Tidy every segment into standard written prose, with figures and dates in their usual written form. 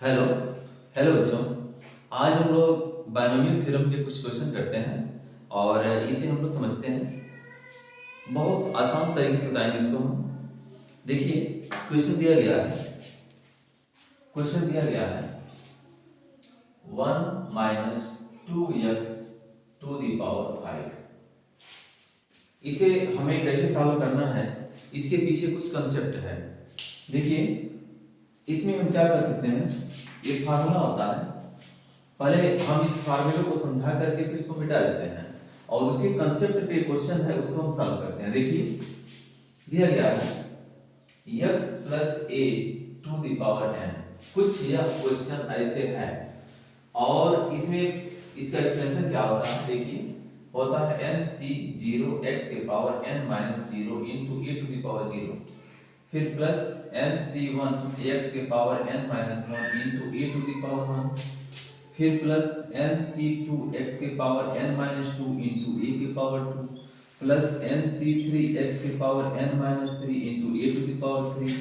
Hello hello बच्चों। आज हम लोग बायनोमियल थ्योरम के कुछ क्वेश्चन करते हैं और इसे हम लोग समझते हैं। बहुत आसान तरीके से बताएंगे इसको हम। देखिए, क्वेश्चन दिया गया है 1 - 2x⁵ इसे हमें कैसे सॉल्व करना है, इसके पीछे कुछ कंसेप्ट है। देखिए, इसमें हम क्या कर सकते हैं, एक फार्मूला होता है। पहले हम इस फार्मूले को समझा करके फिर इसको मिटा देते हैं और उसके कंसेप्ट पे क्वेश्चन है उसको हम सॉल्व करते हैं। देखिए, दिया गया है x + a⁴n। कुछ यह क्वेश्चन ऐसे है और इसमें इसका एक्सप्लेनेशन क्या होता है। देखिए, होता है nc0 x⁻n−0 * a⁴0, फिर प्लस nc1 x⁻n−1 * a⁴1, फिर plus nc2 x⁻n−2 * a⁴2, plus nc3 x⁻n−3 * a⁴3,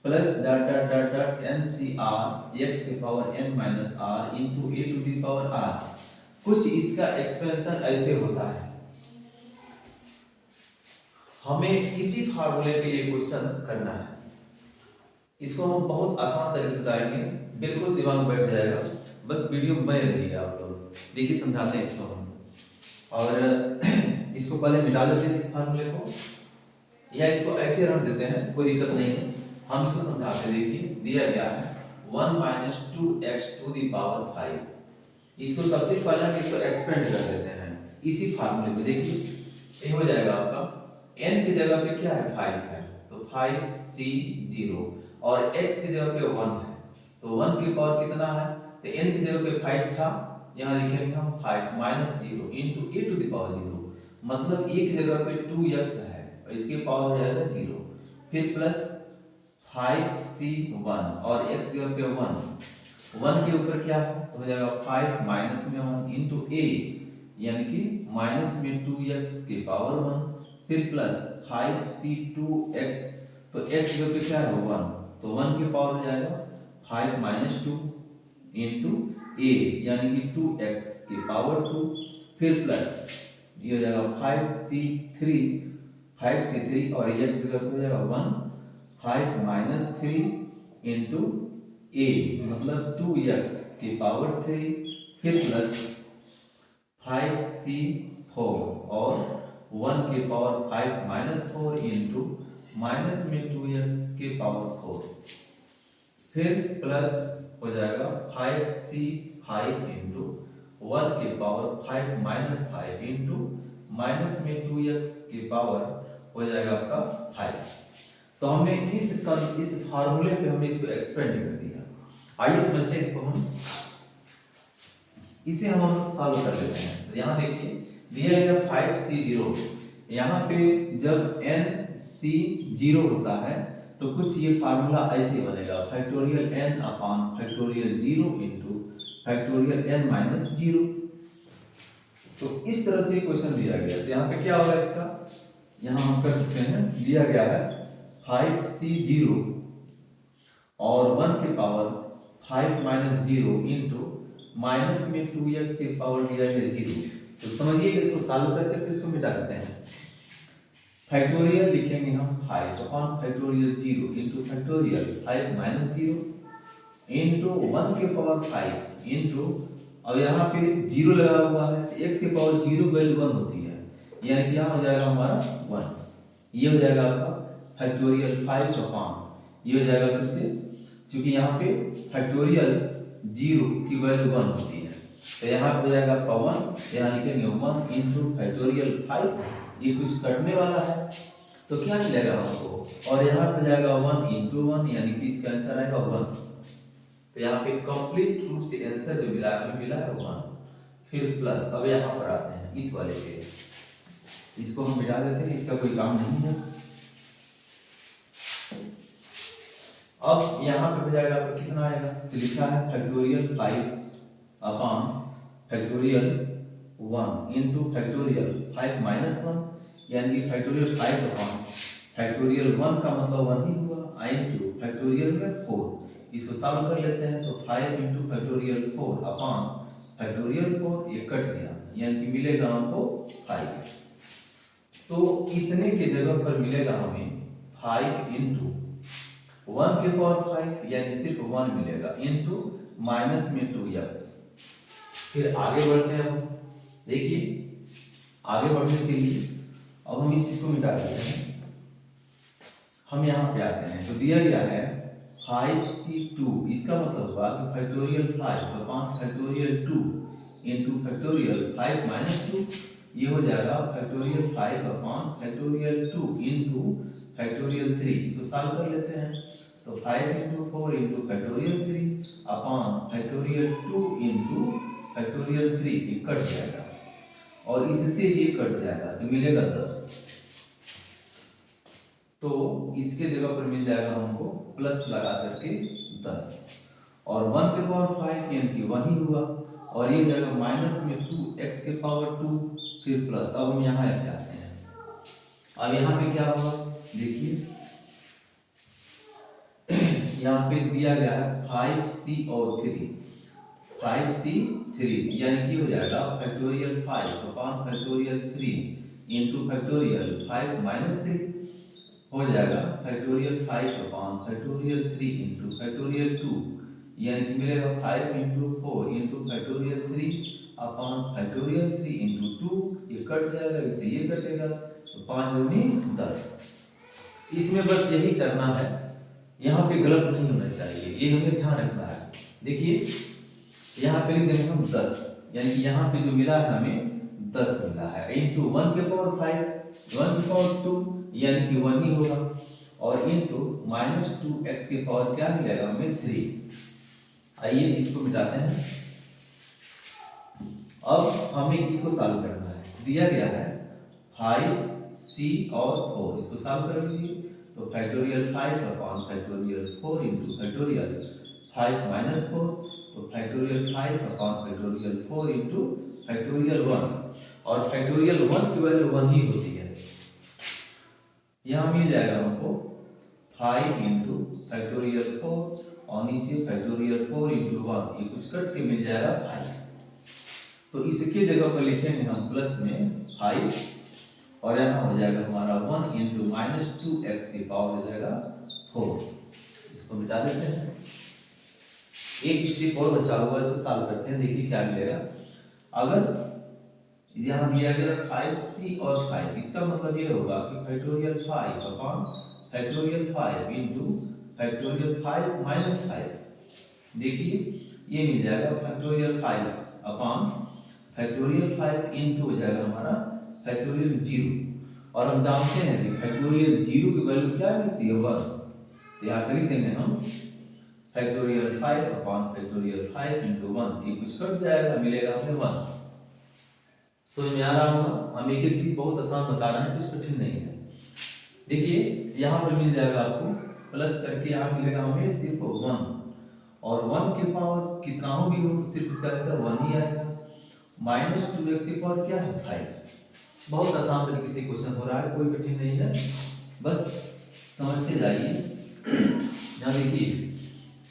plus dot dot dot dot ncr x⁻n−r * a⁴r। कुछ इसका एक्सपेंशन ऐसे होता है। हमें इसी फार्मूले पे ये क्वेश्चन करना है। इसको हम बहुत आसान तरीके से बताएंगे, बिल्कुल दिमाग में बैठ जाएगा। बस वीडियो में बने रहिए आप लोग। देखिए, समझाते हैं इसको हम और इसको पहले मिटा देते हैं इस फार्मूले को, या इसको ऐसे रख देते हैं, कोई दिक्कत नहीं है। हम इसको समझाते हैं। देखिए, दिया गया है 1 - 2x⁵। इसको सबसे पहले हम इसको एक्सपेंड कर देते हैं इसी फार्मूले को। देखिए, ये हो जाएगा आपका n की जगह पे क्या है, 5 है, तो 5c0, और x की जगह पे 1 है, तो 1 की पावर कितना है, तो n की जगह पे 5 था, यहाँ लिखेंगे हम 5 - 0 * a⁴0, मतलब a की जगह पे 2x है और इसकी पावर हो जाएगा 0, फिर प्लस 5c1 और x की जगह पे 1 के ऊपर क्या है, तो हो जाएगा 5 - 1 * a, यानी कि -2x की पावर 1, फिर प्लस 5c2x, तो x की जगह पे क्या है, 1, तो 1 की पावर हो जाएगा 5 - 2 * a, यानी कि 2x की पावर 2, फिर प्लस ये हो जाएगा 5c3 और x की जगह पे हो जाएगा 1, 5 - 3 * a, मतलब 2x की पावर 3, फिर प्लस 5c4 और 1 की पावर 5 - 4 -2x की पावर 4, फिर प्लस हो जाएगा 5c5 1 की पावर 5 - 5 -2x की पावर हो जाएगा आपका 5। तो हमने इस फार्मूले पे हमने इसको एक्सपेंड कर दिया। आइए समझते हैं इसको हम। इसे हम सॉल्व कर लेते हैं। तो यहाँ देखिए, दिया गया 5c0, यहाँ पे जब n(c)0 होता है तो कुछ ये फार्मूला ऐसे बनेगा, (n/0 * तो इस तरह से क्वेश्चन दिया गया। तो यहाँ पे क्या होगा इसका, यहाँ हम कर सकते हैं। दिया गया है 5c0 और 1 की पावर 5 - 0 माइनस में 2x की पावर दिया है 0। तो समझिए कि इसको सॉल्व करके फिर इसको मिटा देते हैं। फैक्टोरियल लिखेंगे हम 5/0 फैक्टोरियल 5 - 0 1 के पावर 5 अब यहाँ पे 0 लगा हुआ है, तो x के पावर 0 वैल्यू 1 होती है, यानी कि यहाँ हो जाएगा हमारा 1। ये हो जाएगा आपका फैक्टोरियल 5 ये हो जाएगा फिर से, क्योंकि यहाँ पे फैक्टोरियल 0 की वैल्यू 1 होती है, तो यहाँ पे हो जाएगा आपका 1, यहाँ लिखेंगे 1 फैक्टोरियल 5। ये कुछ कटने वाला है तो क्या मिलेगा हमको, और यहाँ पे जाएगा 1 * 1, यानी कि इसका आंसर आएगा 1। तो यहाँ पे कंप्लीट रूप से आंसर जो मिला है 1। फिर प्लस, अब यहाँ पर आते हैं इस वाले पे, इसको हम मिटा देते हैं, इसका कोई काम नहीं है। अब यहाँ पे हो जाएगा आपका कितना आएगा, तो लिखा है फैक्टोरियल 5 फैक्टोरियल 1 फैक्टोरियल 5 - 1, यानी कि फैक्टोरियल 5 फैक्टोरियल 1 का मतलब 1 ही हुआ, फैक्टोरियल में 4, इसको सॉल्व कर लेते हैं। तो 5 इंटू फैक्टोरियल 4 अपॉन फैक्टोरियल 4, ये कट गया, यानी कि मिलेगा हमको 5। तो इतने के जगह पर मिलेगा हमें 5 इंटू 1 के पावर 5, यानी सिर्फ 1 मिलेगा, इंटू माइनस में 2x। फिर आगे बढ़ते हैं हम। देखिए आगे बढ़ने के लिए अब हम इस चीज को मिटा देते हैं। हम यहाँ पे आते हैं, तो दिया गया है 5c2, इसका मतलब हुआ कि factorial 5 upon factorial 2 into factorial 5 minus 2, ये हो जाएगा factorial 5 upon factorial 2 into factorial 3। इसको सॉल्व कर लेते हैं। तो 5 into 4 into factorial 3 upon factorial 2 into factorial 3, ये कट जाएगा और इससे ये कट जाएगा तो मिलेगा 10। तो इसके जगह पर मिल जाएगा हमको प्लस लगा करके 10, और 1 के पावर 5 यानी कि 1 ही हुआ, और ये हो जाएगा माइनस में 2x के पावर 2 फिर प्लस। अब हम यहाँ आते हैं। अब यहाँ पे क्या होगा देखिए, यहाँ पे दिया गया है 5c और 3, 5c3 यानी कि हो जाएगा factorial 5 upon factorial 3 into factorial 5 minus 3, हो जाएगा factorial 5 upon factorial 3 into factorial 2, यानी कि मिलेगा 5 into 4 into factorial 3 upon factorial 3 into 2, ये कट जाएगा, इससे ये कटेगा, तो 5 दूनी 10। इसमें बस यही करना है, यहाँ पे गलत नहीं होना चाहिए, ये हमें ध्यान रखना है। देखिए यहाँ पे लिख देंगे हम 10, यानी कि यहाँ पे जो मिला है हमें 10 मिला है, इंटू 1 के पावर 5 1 के पावर 2 यानी कि 1 ही होगा, और इंटू माइनस 2x के पावर क्या मिलेगा हमें 3। आइए इसको मिटाते हैं। अब हमें इसको सॉल्व करना है। दिया गया है 5c और 4, इसको सॉल्व कर लीजिए। तो factorial 5 upon factorial 4 into factorial 5 minus 4, तो factorial 5 upon factorial 4 into factorial 1, और फैक्टोरियल 1 की वैल्यू 1 ही होती है। यहाँ मिल जाएगा हमको 5 इंटू फैक्टोरियल 4 और नीचे फैक्टोरियल 4 इंटू 1, ये कुछ कट के मिल जाएगा 5। तो इसके जगह पर लिखेंगे हम प्लस में 5, और यहाँ हो जाएगा हमारा 1 इंटू माइनस 2x की पावर हो जाएगा 4। इसको मिटा देते हैं। एक स्टेप और बचा हुआ है, इसको सॉल्व करते हैं, देखिए क्या मिलेगा। अगर यहाँ दिया गया 5c और 5, इसका मतलब ये होगा कि factorial 5 upon factorial 5 into factorial 5 minus 5, देखिए ये मिल जाएगा फैक्टोरियल 5 अपॉन फैक्टोरियल 5 इंटू हो जाएगा हमारा फैक्टोरियल 0, और हम जानते हैं कि फैक्टोरियल 0 की वैल्यू क्या मिलती है 1, तो यहाँ कर देंगे हम फैक्टोरियल 5 अपॉन फैक्टोरियल 5 इंटू 1, ये कुछ कट जाएगा, मिलेगा हमें 1। समझ में आ रहा होगा। हम एक चीज बहुत आसान बता रहे हैं, कुछ कठिन नहीं है। देखिए यहाँ पर मिल जाएगा आपको प्लस करके, यहाँ मिलेगा हमें सिर्फ 1, और 1 के पावर कितना हो भी हो तो सिर्फ इसका आंसर 1 ही आएगा। माइनस 2x की पावर क्या है 5। बहुत आसान तरीके से क्वेश्चन हो रहा है, कोई कठिन नहीं है, बस समझते जाइए। यहाँ देखिए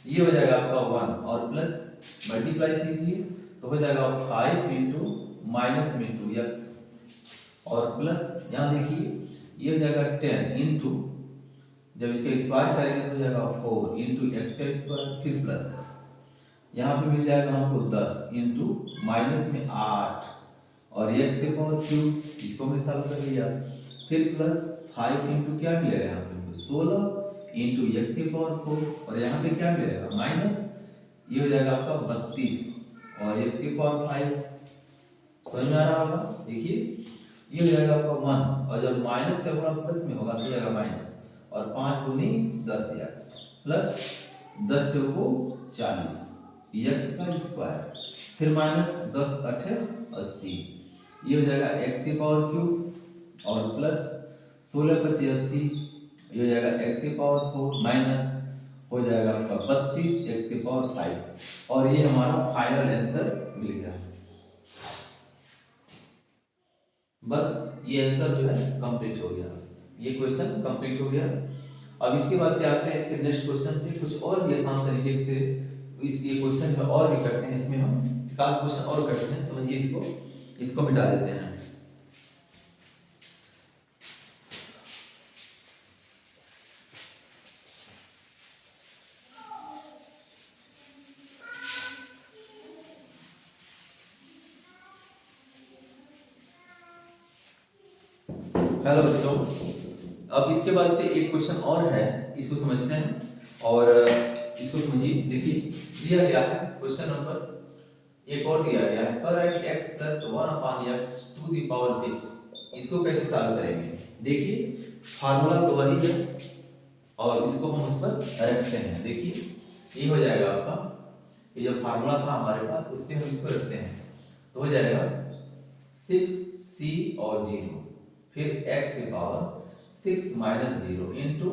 ये हो जाएगा आपका 1 और प्लस मल्टीप्लाई कीजिए तो हो जाएगा 5 इंटू माइनस में 2x, और प्लस यहाँ देखिए ये हो जाएगा 10 इंटू, जब इसका स्क्वायर करेंगे तो हो जाएगा 4 इंटू एक्स का स्क्वायर, फिर प्लस यहाँ पे मिल जाएगा हमको 10 इंटू माइनस में 8 और एक्स के पावर क्यूब, इसको हमने सॉल्व कर लिया, फिर प्लस 5 इंटू क्या मिलेगा यहाँ पे 16 इंटू एक्स के पावर 4, और यहाँ पे क्या मिलेगा माइनस, ये हो जाएगा आपका 32 और एक्स के पावर 5। समझ में आ रहा होगा। देखिए ये हो जाएगा आपका 1, और जब माइनस का गुणा प्लस में होगा तो हो जाएगा माइनस, और 5 दूनी 10x प्लस 10 चौको 40 x का स्क्वायर, फिर माइनस 10 8 80, ये हो जाएगा x के पावर क्यूब, और प्लस 16 25 80, ये हो जाएगा x के पावर 4 माइनस हो जाएगा आपका 32 x के पावर 5, और ये हमारा फाइनल आंसर मिल गया। बस ये आंसर जो है कंप्लीट हो गया, ये क्वेश्चन कंप्लीट हो गया। अब इसके बाद से आते हैं इसके नेक्स्ट क्वेश्चन पे, कुछ और भी आसान तरीके से इस ये क्वेश्चन में और भी करते हैं। इसमें हम एक आध क्वेश्चन और करते हैं, समझिए इसको मिटा देते हैं। हेलो बच्चों, अब इसके बाद से एक क्वेश्चन और है, इसको समझते हैं और इसको समझिए। देखिए दिया गया है क्वेश्चन नंबर एक और दिया गया है, कह रहा है कि x plus 1/x to the power 6, इसको कैसे सॉल्व करेंगे। देखिए फार्मूला तो वही है और इसको हम उस पर रखते हैं। देखिए ये हो जाएगा आपका, ये जो फार्मूला था हमारे पास उसके हम इसको रखते हैं, तो हो जाएगा 6c और 0 फिर x की power 6 minus 0 into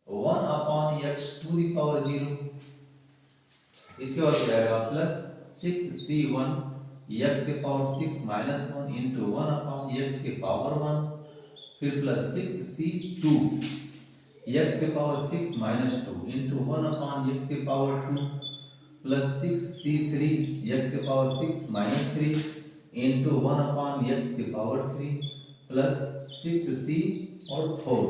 1/x to the power 0, इसके बाद हो जाएगा प्लस 6c1 x के पावर 6 माइनस 1 इंटू 1/x के पावर 1, फिर प्लस 6c2 x के पावर 6 माइनस 2 इंटू 1/x के पावर 2, प्लस 6c3 x के पावर 6 माइनस 3 इंटू 1/x के पावर 3, प्लस 6c और 4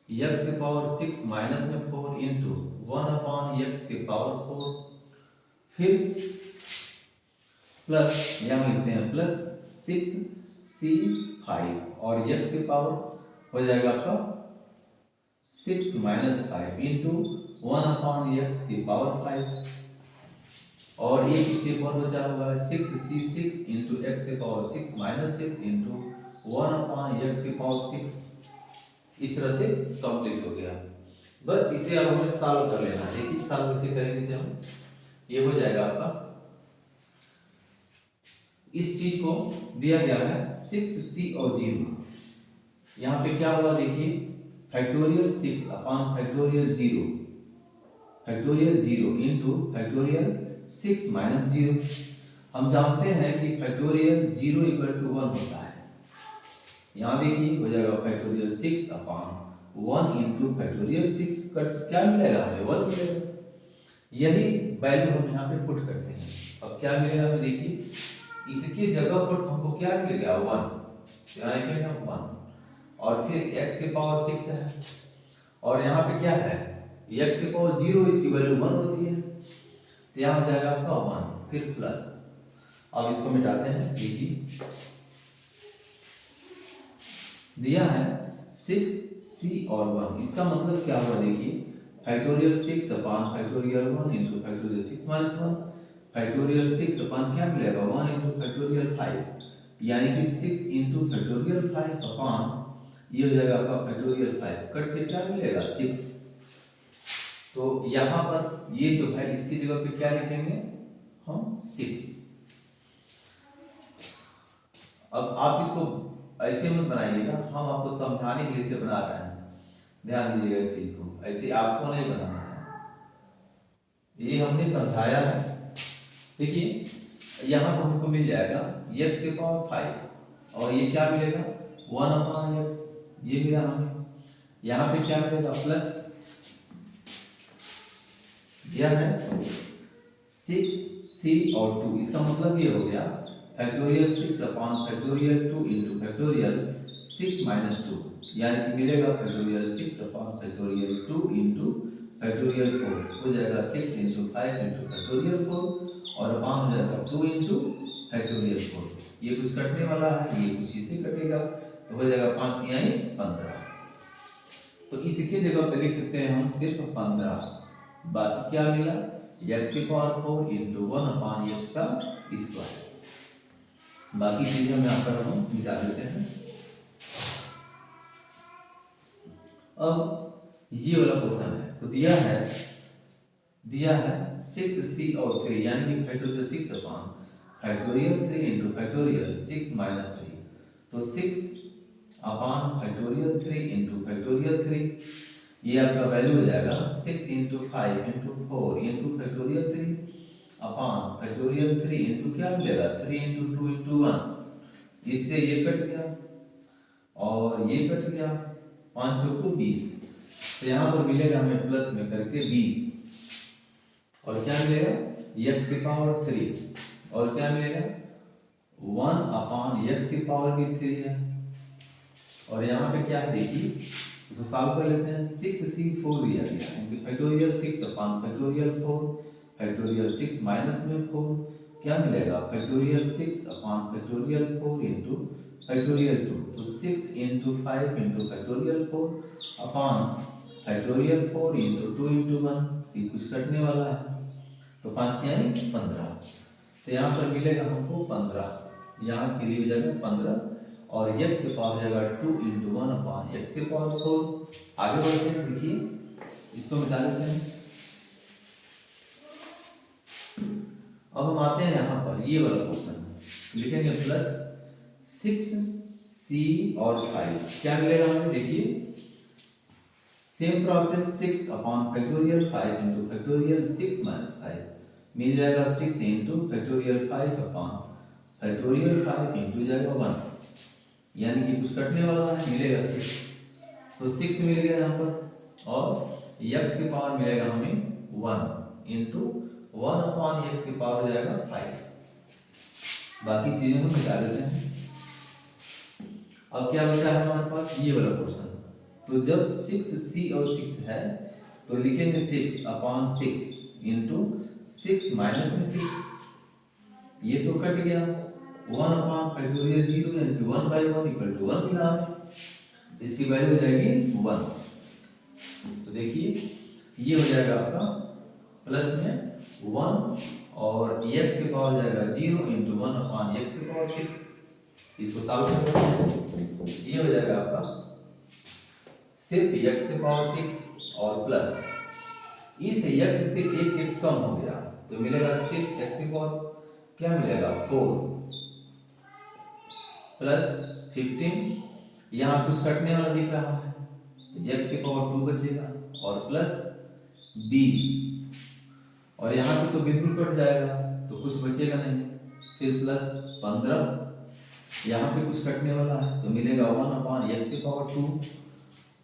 x के पावर 6 माइनस में 4 इंटू 1/x के पावर 4, फिर प्लस यहाँ लिखते हैं प्लस 6c5 और x के पावर हो जाएगा आपका 6 माइनस 5 इंटू 1/x के पावर 5, और एक स्टेप और बचा हुआ है 6c6 इंटू x के पावर 6 माइनस 6 इंटू 1/x के पावर 6, इस तरह से कंप्लीट हो गया। बस इसे अब हमें सॉल्व कर लेना है। देखिए सॉल्व कैसे करेंगे इसे हम, ये हो जाएगा आपका, इस चीज को दिया गया है 6c और 0, यहाँ पे क्या होगा देखिए factorial 6 upon factorial 0, factorial 0 into factorial 6 minus 0। हम जानते हैं कि फैक्टोरियल 0 इक्वल टू 1 होता है, यहाँ देखिए हो जाएगा फैक्टोरियल 6 अपॉन 1 इंटू फैक्टोरियल 6 का क्या मिलेगा हमें 1 मिलेगा, यही वैल्यू हम यहाँ पे पुट करते हैं। अब क्या मिलेगा हमें देखिए, इसके जगह पर हमको क्या मिलेगा 1, यहाँ लिखेंगे हम 1, और फिर x के पावर 6 है और यहाँ पे क्या है x के पावर 0, इसकी वैल्यू 1 होती है, तो यहाँ हो जाएगा आपका 1, फिर प्लस, अब इसको मिटाते हैं। देखिए दिया है 6c और 1, इसका मतलब क्या हुआ देखिए factorial 6 upon factorial 1 into factorial 6 minus 1, factorial 6 upon क्या मिलेगा 1 इंटू फैक्टोरियल 5, यानी कि 6 इंटू फैक्टोरियल 5 अपॉन ये हो जाएगा आपका फैक्टोरियल 5, कट के क्या मिलेगा 6। तो यहाँ पर ये जो है इसकी जगह पे क्या लिखेंगे हम 6। अब आप इसको ऐसे मत बनाइएगा, हम आपको समझाने के लिए इसे बना रहे हैं, ध्यान दीजिएगा इस चीज को, ऐसे आपको नहीं बनाना है, ये हमने समझाया है। देखिए यहाँ पर हमको मिल जाएगा x के पावर 5 और ये क्या मिलेगा 1/x, ये मिला हमें। यहाँ पे क्या मिलेगा प्लस, यह है 6c और 2, इसका मतलब ये हो गया factorial 6 upon factorial 2 into factorial 6 minus 2, यानी कि मिलेगा factorial 6 upon factorial 2 into factorial 4, हो जाएगा 6 इंटू 5 इंटू फैक्टोरियल 4 और अपॉन हो जाएगा 2 इंटू फैक्टोरियल 4। ये कुछ कटने वाला है, ये कुछ इसे कटेगा, तो हो जाएगा 5 तिहाई 15। तो इसके जगह पे लिख सकते हैं हम सिर्फ 15, बाकी क्या मिला x के पावर 4 इंटू 1/x का स्क्वायर, बाकी चीजें हम यहाँ पर हम मिटा देते हैं। अब ये वाला क्वेश्चन है, तो दिया है 6c और 3, यानी कि factorial 6 upon factorial 3 into factorial 6 minus 3, तो 6 अपॉन फैक्टोरियल 3 इंटू फैक्टोरियल 3, ये आपका वैल्यू हो जाएगा 6 into 5 into 4 into factorial 3 upon factorial 3 into क्या मिलेगा 3 इंटू 2 इंटू 1, इससे ये कट गया और ये कट गया, 5 चौको 20, तो यहाँ पर मिलेगा हमें प्लस में करके 20, और क्या मिलेगा x की पावर 3, और क्या मिलेगा 1 अपान x की पावर भी 3 है। और यहाँ पे क्या है देखिए, उसको सॉल्व कर लेते हैं। 6c4 दिया गया है, फैक्टोरियल 6 अपान फैक्टोरियल 4, फैक्टोरियल 6 माइनस में 4, क्या मिलेगा फैक्टोरियल 6 अपान फैक्टोरियल 4 इंटू फैक्टोरियल 2, तो 6 इंटू 5 इंटू फैक्टोरियल 4 अपान फैक्टोरियल 4 इंटू 2 इंटू 1, ये कुछ कटने वाला है, तो 5 यानी 15। तो यहाँ पर मिलेगा हमको 15, यहाँ के लिए हो जाएगा 15, और x के पावर हो जाएगा 2 इंटू 1 अपान x के पावर 4। आगे बढ़ते हैं, देखिए इसको मिटा लेते हैं। अब हम आते हैं यहाँ पर ये वाला क्वेश्चन, लिखेंगे प्लस 6c और 5, क्या मिलेगा हमें देखिए, same process 6 upon factorial 5 into factorial 6 minus 5, मिल जाएगा 6 into factorial 5 upon factorial 5 into जाएगा 1, यानी कि कुछ कटने वाला है, मिलेगा 6, तो 6 मिल गया यहाँ पर, और x की पावर मिलेगा हमें 1 इंटू 1 अपॉन x की पावर हो जाएगा 5। बाकी चीजें हम मिटा देते हैं। अब क्या बचा है हमारे पास ये वाला क्वेश्चन, तो जब 6c और 6 है तो लिखेंगे 6 अपॉन 6 इंटू 6 माइनस में 6, ये तो कट गया, 1 अपॉन फैक्टोरियल 0 यानी कि 1/1 इक्वल टू 1 मिला हमें, इसकी वैल्यू हो जाएगी 1। तो देखिए ये हो जाएगा आपका प्लस में 1, और x के पावर जाएगा 0 इंटू 1 अपॉन x के पावर 6, इसको सॉल्व करते हैं, ये हो जाएगा आपका सिर्फ x के पावर 6 और प्लस इस x से एक x कम हो गया, तो मिलेगा 6x के पावर क्या मिलेगा 4 प्लस 15, यहाँ कुछ कटने वाला दिख रहा है, x के पावर 2 बचेगा, और प्लस 20, और यहाँ पे तो बिल्कुल कट जाएगा तो कुछ बचेगा नहीं, फिर प्लस 15, यहाँ पे कुछ कटने वाला है तो मिलेगा 1 अपॉन x के पावर 2,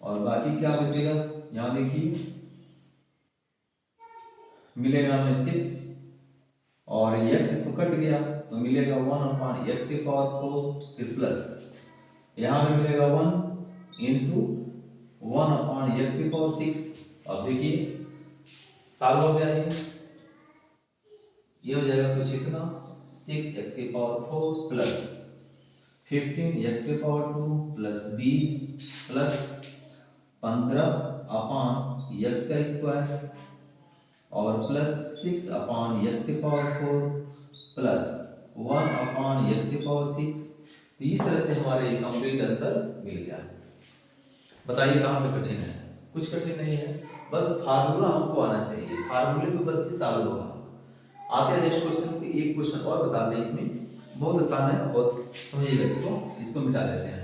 और बाकी क्या बचेगा यहाँ देखिए, मिलेगा हमें 6, और x इसको कट गया तो मिलेगा 1 अपॉन x के पावर 4, फिर प्लस यहाँ पे मिलेगा 1 इंटू 1 अपॉन x के पावर 6। अब देखिए सॉल्व हो गया, ये हो जाएगा कुछ इतना 6x के पावर 4 प्लस 15x के power 2 plus 20 plus 15 upon x का स्क्वायर, और प्लस 6 अपॉन x के पावर 4 प्लस 1 अपॉन x के पावर 6। तो इस तरह से हमारे कंप्लीट आंसर मिल गया। बताइए कहाँ पे कठिन है? कुछ कठिन नहीं है, बस फार्मूला हमको आना चाहिए, फार्मूले पे बस ये सॉल्व होगा। आते हैं नेक्स्ट क्वेश्चन पे, एक क्वेश्चन और बताते हैं, इसमें बहुत आसान है, बहुत समझिएगा, इसको मिटा देते हैं।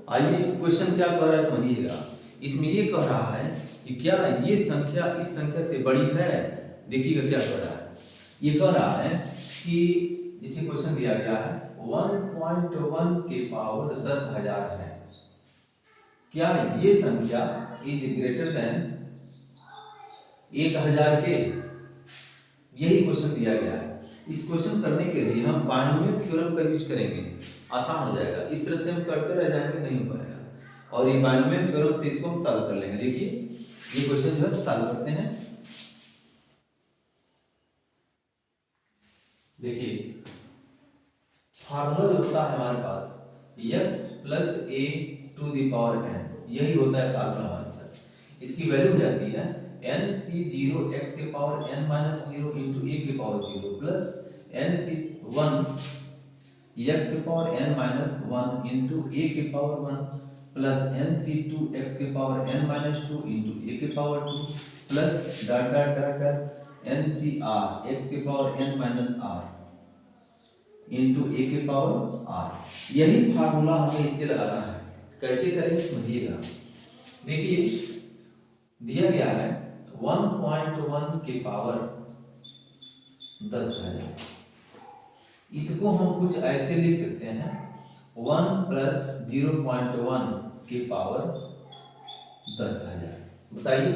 आइए क्वेश्चन क्या कह रहा है समझिएगा। इसमें ये कह रहा है कि क्या ये संख्या इस संख्या से बड़ी है। देखिएगा क्या कह रहा है, ये कह रहा है कि जिसे क्वेश्चन दिया गया है 1.1 के पावर 10,000 है, क्या ये संख्या इज ग्रेटर देन 1000 के। यही क्वेश्चन दिया गया है। इस क्वेश्चन करने के लिए हम बायनोमियल थ्योरम का यूज करेंगे, आसान हो जाएगा। इस तरह से हम करते रह जाएंगे, नहीं हो पाएगा। और ये बायनोमियल थ्योरम से इसको हम सॉल्व कर लेंगे। देखिए ये क्वेश्चन जो है सॉल्व करते हैं। देखिए फार्मूला जो होता है हमारे पास x plus a to the power n, यही होता है फार्मूला हमारे पास। इसकी वैल्यू हो जाती है nc0 x के power n minus 0 into a के पावर 0 प्लस nc1 x के power n minus 1 into a के पावर 1 प्लस nc2 x के power n minus 2 into a के power 2 plus dot dot dot dot ncr x के power n minus r into a के power r। यही formula हमें इसके लगाना है। कैसे करेंगे समझिएगा। देखिए दिया गया है 1.1 की पावर 10,000। इसको हम कुछ ऐसे लिख सकते हैं 1 प्लस 0.1 की पावर 10,000। बताइए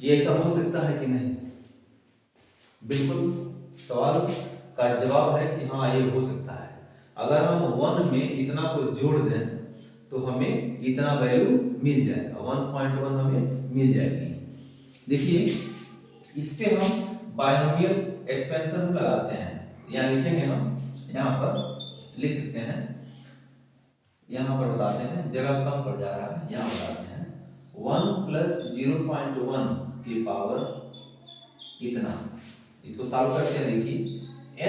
ये ऐसा हो सकता है कि नहीं? बिल्कुल सवाल का जवाब है कि हाँ ये हो सकता है। अगर हम 1 में इतना कुछ जोड़ दें तो हमें इतना वैल्यू मिल जाएगा, 1.1 हमें मिल जाएगी। देखिए इस पे हम बायनोमियल एक्सपेंशन लगाते हैं, यहाँ लिखेंगे हम, यहाँ पर लिख सकते हैं, यहाँ पर बताते हैं, जगह कम पड़ जा रहा है, यहाँ बताते हैं 1 प्लस 0.1 की पावर इतना। इसको सॉल्व करते हैं। देखिए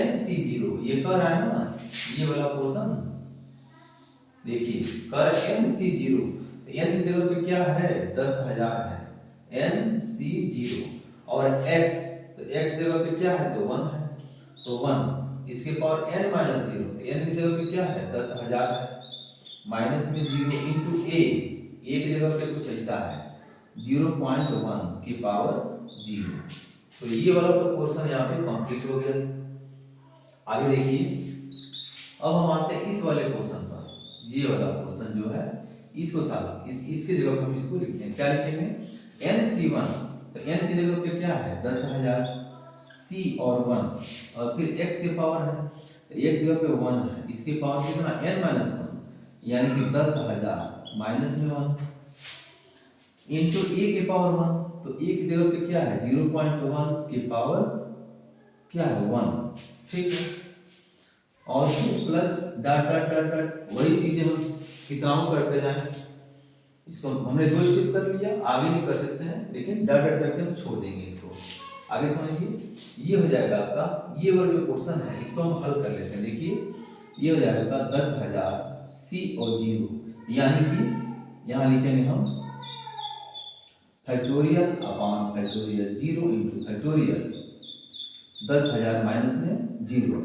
NC0 ये कर रहा है ना, ये वाला पोर्शन देखिए कर NC0, तो n की जगह पे क्या है 10,000 है NC0, और x तो x जगह पे क्या है तो 1 है, तो 1 इसके पावर n माइनस 0, तो n की जगह पे क्या है 10,000 है, माइनस में 0 इंटू a की जगह पे कुछ ऐसा है 0.1 की पावर 0। तो ये वाला तो पोर्शन यहाँ पे कंप्लीट हो गया। आगे देखिए अब हम आते हैं इस वाले पोर्शन पर, ये वाला पोर्शन जो है इसको साल इसके जगह पर हम इसको लिखते हैं, क्या लिखेंगे NC1, तो n की जगह पे क्या है 10,000, c और 1 और फिर x के पावर है, तो x की जगह पे 1 है, इसके पावर कितना n माइनस 1 यानी कि 10,000 माइनस में 1 इंटू a के पावर 1, तो a की जगह पे क्या है 0.1 की पावर क्या है 1, ठीक है, और फिर plus dot dot dot dot वही चीजें हम कितनाओं करते जाएं। इसको हमने 2 स्टेप कर लिया, आगे भी कर सकते हैं लेकिन डॉट डॉट करके हम छोड़ देंगे इसको। आगे समझिए ये हो जाएगा आपका, ये वाला जो पोर्शन है इसको हम हल कर लेते हैं। देखिए ये हो जाएगा 10,000 c और 0, यानी कि यहाँ लिखेंगे हम factorial upon factorial 0 into factorial 10,000 minus में 0,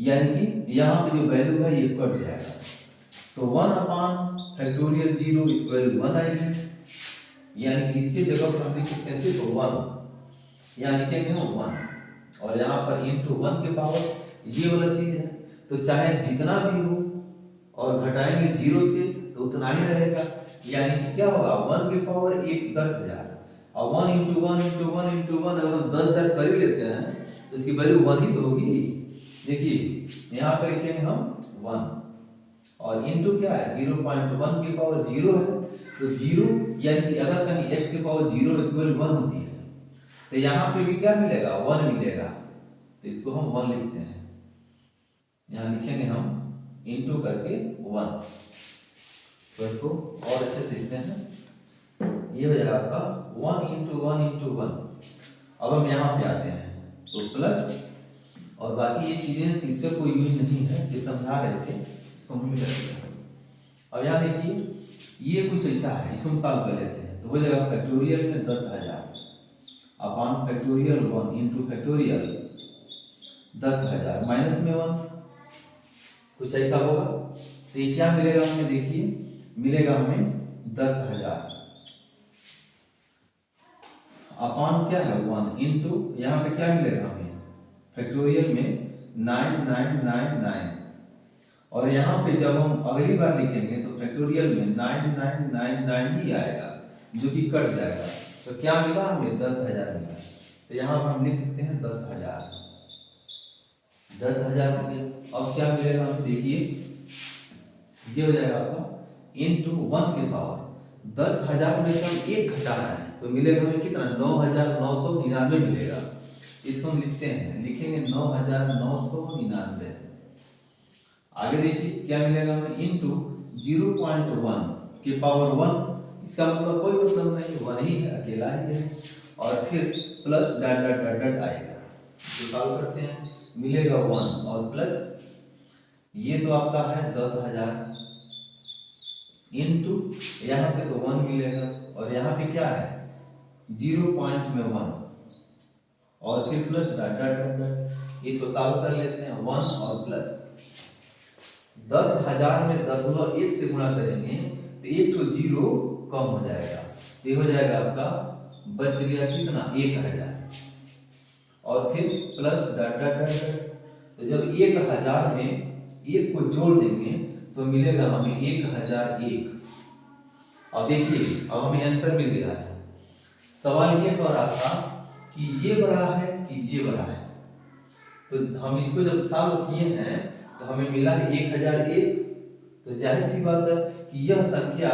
यानी कि यहाँ पे जो वैल्यू है ये कट जाएगा, तो 1 अपॉन फैक्टोरियल 0 इसकी वैल्यू 1 आएगी, यानी कि इसके जगह पर हम लिख सकते हैं सिर्फ 1, यहाँ लिखेंगे हम 1 और यहाँ पर इंटू 1 के पावर ये वाला चीज है, तो चाहे जितना भी हो और घटाएंगे 0 से तो उतना ही रहेगा, यानी कि क्या होगा 1 की पावर 1 10,000, और 1 इंटू 1 इंटू 1 इंटू 1 अगर हम 10,000 कर ही लेते हैं तो इसकी वैल्यू 1 ही तो होगी। देखिए यहाँ पर लिखेंगे हम 1 और इंटू क्या है 0.1 की पावर 0 है, तो 0 यानी कि अगर कहीं x की पावर 0 इसकी वैल्यू 1 होती है तो यहाँ पे भी क्या मिलेगा 1 मिलेगा, तो इसको हम 1 लिखते हैं, यहाँ लिखेंगे हम इंटू करके 1, तो इसको और अच्छे से लिखते हैं, ये हो जाएगा आपका 1 इंटू 1 इंटू 1। अब हम यहाँ पे आते हैं तो प्लस, और बाकी ये चीजें इसका कोई यूज नहीं है, ये समझा रहे थे, इसको हम कर देते हैं। अब यहाँ देखिए ये कुछ ऐसा है, इसको हम सॉल्व कर लेते हैं, तो हो जाएगा फैक्टोरियल में 10,000 upon factorial 1 into factorial 10,000 minus में 1, कुछ ऐसा होगा, तो ये क्या मिलेगा हमें, देखिए मिलेगा हमें 10,000 अपॉन क्या है 1 इंटू यहाँ पे क्या मिलेगा हमें फैक्टोरियल में 9999, और यहाँ पे जब हम अगली बार लिखेंगे तो फैक्टोरियल में 9999 ही आएगा जो कि कट जाएगा, तो क्या मिला हमें 10,000 मिला, तो यहाँ पर हम लिख सकते हैं 10,000 हो गया। अब क्या मिलेगा हमें, देखिए ये हो जाएगा आपका इंटू 1 के पावर 10,000 में से हम 1 घटा रहे हैं तो मिलेगा हमें कितना 9,999 मिलेगा, इसको हम लिखते हैं, लिखेंगे 9,999। आगे देखिए क्या मिलेगा हमें इंटू 0.1 के पावर 1, इसका मतलब कोई मतलब नहीं 1 ही है, अकेला ही है, और फिर plus dot dot dot dot आएगा, तो सॉल्व करते हैं, मिलेगा 1 और प्लस ये तो आपका है 10,000 इंटू यहाँ पे तो 1 मिलेगा, और यहाँ पे क्या है 0.1 और फिर प्लस डॉट डॉट डॉट, इसको सॉल्व कर लेते हैं 1 और प्लस 10,000 में 10,1 से गुणा करेंगे तो एक तो 0 कम हो जाएगा, ये हो जाएगा आपका, बच गया कितना 1000, और फिर plus dot dot dot dot. तो जब 1000 में एक को जोड़ देंगे तो मिलेगा हमें 1001। अब देखिए अब हमें आंसर मिल गया है। सवाल ये कह रहा था कि ये बड़ा है कि ये बड़ा है, तो हम इसको जब सॉल्व किए हैं तो हमें मिला है 1001। तो जाहिर सी बात है कि यह संख्या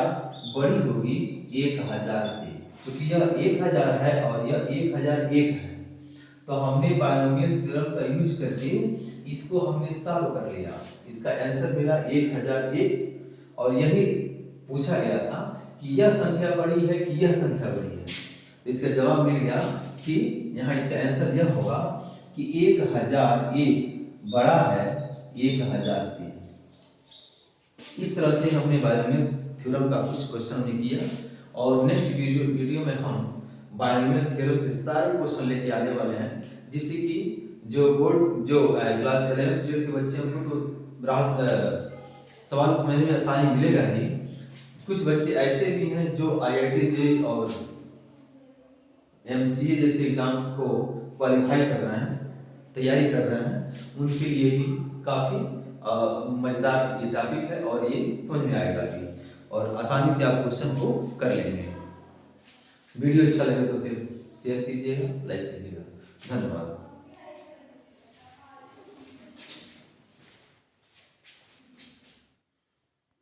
बड़ी होगी 1000 से, क्योंकि यह 1000 है और यह 1001 है। तो हमने बायनोमियल थ्योरम का यूज करके इसको हमने सॉल्व कर लिया। इसका आंसर मिला 1001, और यही पूछा गया था कि यह संख्या बड़ी है कि यह संख्या बड़ी है। तो इसका जवाब मिल गया कि यहाँ इसका आंसर यह होगा कि 1001 बड़ा है 1000 से। इस तरह से हमने बायनोमियल थ्योरम का कुछ क्वेश्चन भी किया, और नेक्स्ट वीडियो में हम बायनोमियल थ्योरम के सारे क्वेश्चन लेके आने वाले हैं, जिससे कि जो क्लास 11 12 के बच्चे उनको तो सवाल समझने में आसानी मिलेगा ही। कुछ बच्चे ऐसे भी हैं जो IIT जे और MCA जैसे एग्जाम्स को क्वालिफाई कर रहे हैं, तैयारी कर रहे हैं, उनके लिए भी काफ़ी मजेदार ये टॉपिक है, और ये समझ में आएगा भी, और आसानी से आप क्वेश्चन को कर लेंगे। वीडियो अच्छा लगे तो फिर शेयर कीजिएगा, लाइक कीजिएगा। धन्यवाद।